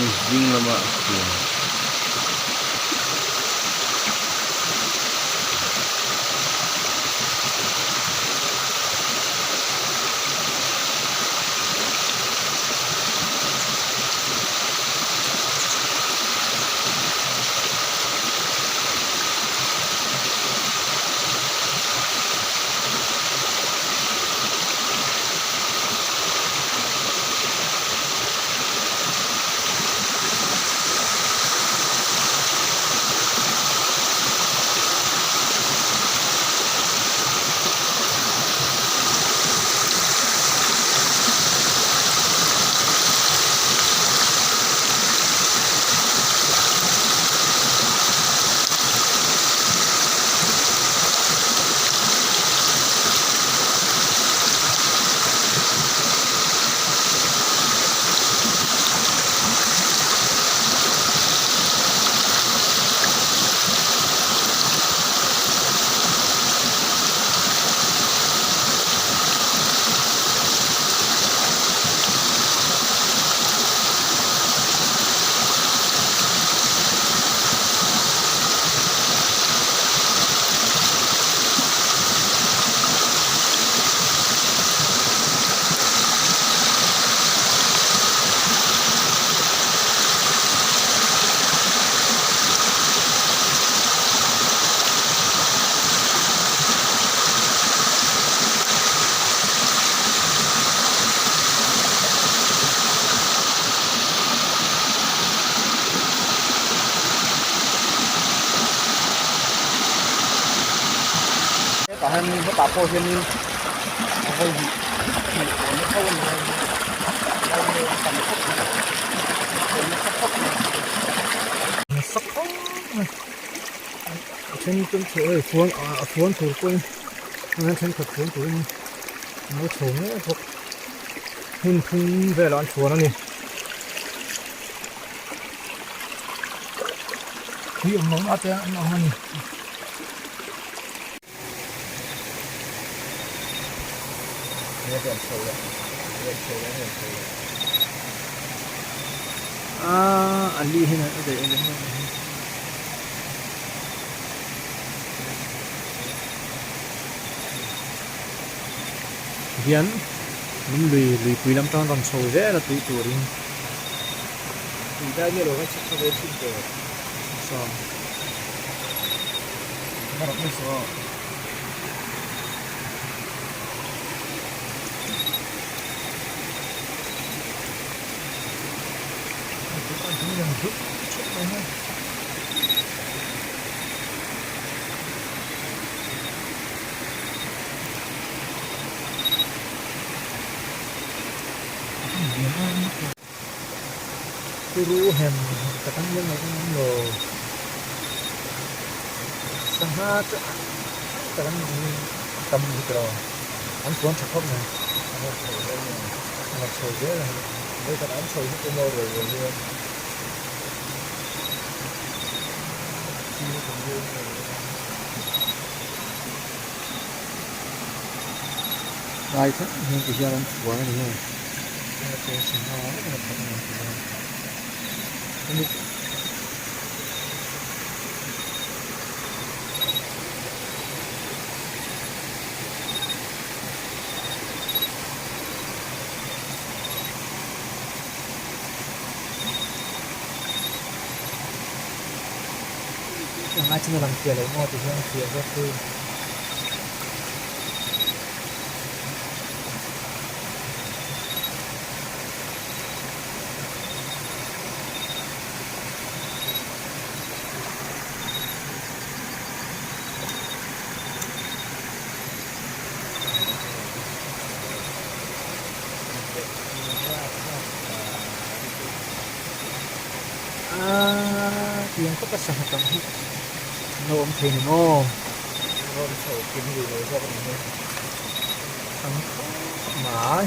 zing lama siang. Tahan nó tạp vô thêm như hơi bị nó khâu này tầm nó sắc khóc trên chân trời phun thủ quên nên trên thật phun thủ nó trống thuộc hun phun về loạn phun nó nè khi ông nóng ắt nó hơn anh đi thế này để anh viễn mình lùi quý lắm trong còn sầu dễ là tụi tuổi đi thì ra như đồ các chắc có chim rồi sao nó không sao giúp chút này thôi. Cái rú hèm cả tăng nhân này cũng đồ sang hát cả tăng tâm đi rồi ăn cuốn chặt khóc này ăn sồi dễ là đây cả ăn sồi hết cái mô rồi luôn Right, nhưng cái giờ quá này rồi. Cái sinh hoa nó thật là không ai làm kia lấy ngô thì không kia rất tươi tiếng có cái sản phẩm nó ôm thìn ngô rồi sổ kiếm gì rồi cho mình ăn mở